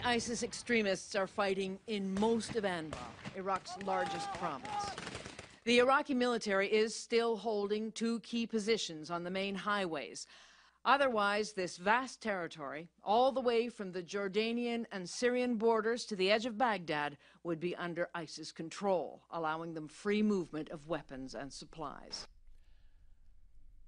ISIS extremists are fighting in most of Anbar, Iraq's largest province. The Iraqi military is still holding two key positions on the main highways. Otherwise, this vast territory, all the way from the Jordanian and Syrian borders to the edge of Baghdad, would be under ISIS control, allowing them free movement of weapons and supplies.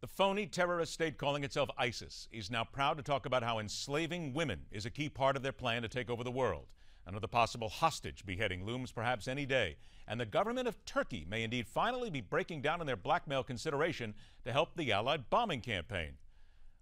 The phony terrorist state calling itself ISIS is now proud to talk about how enslaving women is a key part of their plan to take over the world. Another possible hostage beheading looms perhaps any day. And the government of Turkey may indeed finally be breaking down on their blackmail consideration to help the Allied bombing campaign.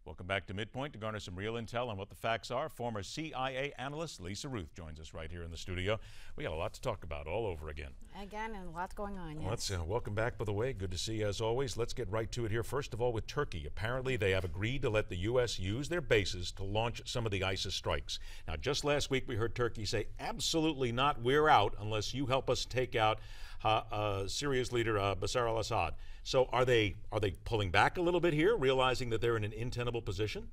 Welcome back to MidPoint to garner some real intel on what the facts are. Former CIA analyst Lisa Ruth joins us right here in the studio. We got a lot to talk about all over again. Again, and lots going on, yes. Let's welcome back, by the way. Good to see you as always. Let's get right to it here. First of all, with Turkey. Apparently, they have agreed to let the U.S. use their bases to launch some of the ISIS strikes. Now, just last week, we heard Turkey say, absolutely not, we're out unless you help us take out Syria's leader, Bashar al-Assad. So are they pulling back a little bit here, realizing that they're in an untenable position?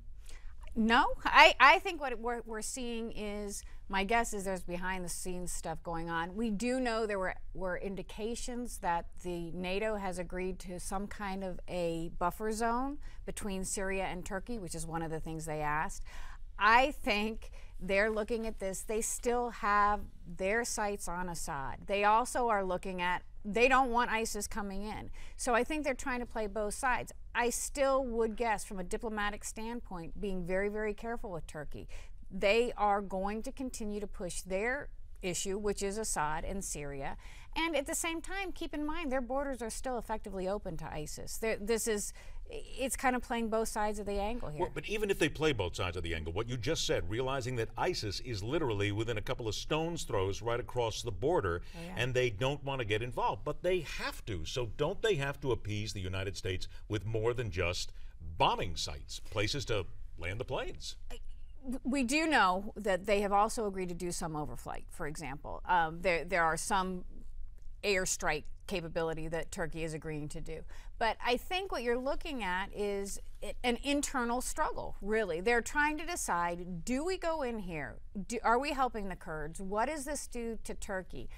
No, I think what we're seeing is, my guess is there's behind the scenes stuff going on. We do know there were indications that the NATO has agreed to some kind of a buffer zone between Syria and Turkey, which is one of the things they asked. I think they're looking at this. They still have their sights on Assad. They also are looking at, they don't want ISIS coming in. So I think they're trying to play both sides. I still would guess, from a diplomatic standpoint, being very, very careful with Turkey. They are going to continue to push their issue, which is Assad and Syria. And at the same time, keep in mind, their borders are still effectively open to ISIS. It's kind of playing both sides of the angle here. Well, but even if they play both sides of the angle, what you just said, realizing that ISIS is literally within a couple of stones throws right across the border, and they don't want to get involved, but they have to. So don't they have to appease the United States with more than just bombing sites, places to land the planes? We do know that they have also agreed to do some overflight, for example. There are some airstrike capability that Turkey is agreeing to do. But I think what you're looking at is an internal struggle, really. They're trying to decide, do we go in here? Are we helping the Kurds? What does this do to Turkey?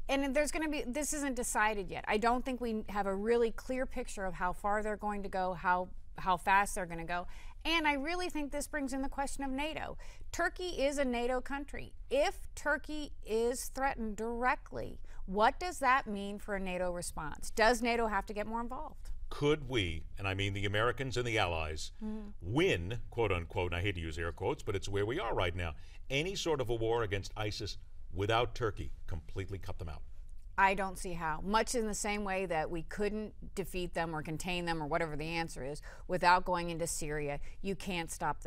And there's going to be, this isn't decided yet. I don't think we have a really clear picture of how far they're going to go, how fast they're going to go. And I really think this brings in the question of NATO. Turkey is a NATO country. If Turkey is threatened directly, what does that mean for a NATO response? Does NATO have to get more involved? Could we, and I mean the Americans and the Allies, win, quote unquote, and I hate to use air quotes, but it's where we are right now, any sort of a war against ISIS without Turkey, completely cut them out? I don't see how. Much in the same way that we couldn't defeat them or contain them or whatever the answer is without going into Syria. You can't stop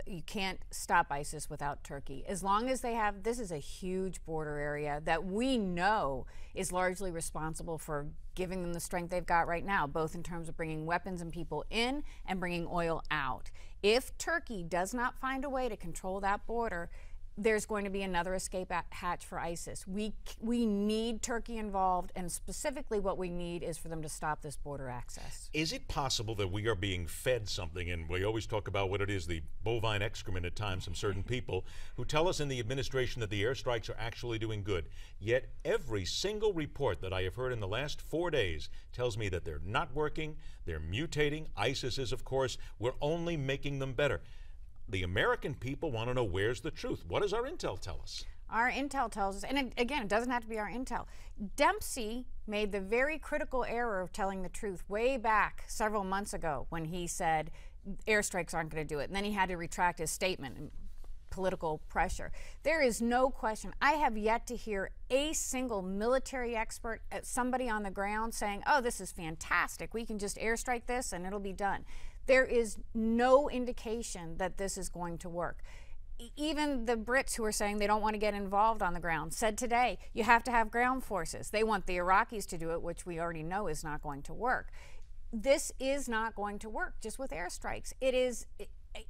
ISIS without Turkey. As long as they have, this is a huge border area that we know is largely responsible for giving them the strength they've got right now, both in terms of bringing weapons and people in and bringing oil out. If Turkey does not find a way to control that border, there's going to be another escape hatch for ISIS. We need Turkey involved, and specifically what we need is for them to stop this border access. Is it possible that we are being fed something, and we always talk about what it is, the bovine excrement at times from certain people who tell us in the administration that the airstrikes are actually doing good, yet every single report that I have heard in the last 4 days tells me that they're not working, they're mutating. ISIS is, of course, we're only making them better. The American people want to know, where's the truth? What does our intel tell us? Our intel tells us, and again, it doesn't have to be our intel. Dempsey made the very critical error of telling the truth way back several months ago when he said airstrikes aren't going to do it. And then he had to retract his statement. Political pressure. There is no question. I have yet to hear a single military expert, somebody on the ground saying, oh, this is fantastic. We can just airstrike this and it'll be done. There is no indication that this is going to work. Even the Brits, who are saying they don't want to get involved on the ground, said today, you have to have ground forces. They want the Iraqis to do it, which we already know is not going to work. This is not going to work just with airstrikes.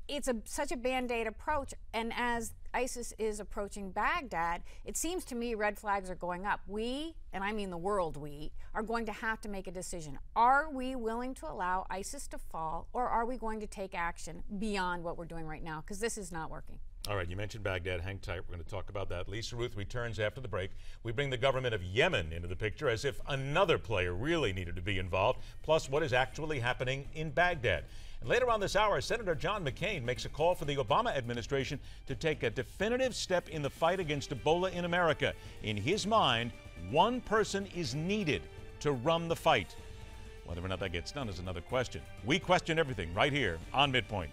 it's such a Band-Aid approach, and as ISIS is approaching Baghdad, it seems to me red flags are going up. We, and I mean the world, we, are going to have to make a decision. Are we willing to allow ISIS to fall, or are we going to take action beyond what we're doing right now? Because this is not working. All right, you mentioned Baghdad. Hang tight. We're going to talk about that. Lisa Ruth returns after the break. We bring the government of Yemen into the picture as if another player really needed to be involved, plus what is actually happening in Baghdad. And later on this hour, Senator John McCain makes a call for the Obama administration to take a definitive step in the fight against Ebola in America. In his mind, one person is needed to run the fight. Whether or not that gets done is another question. We question everything right here on MidPoint.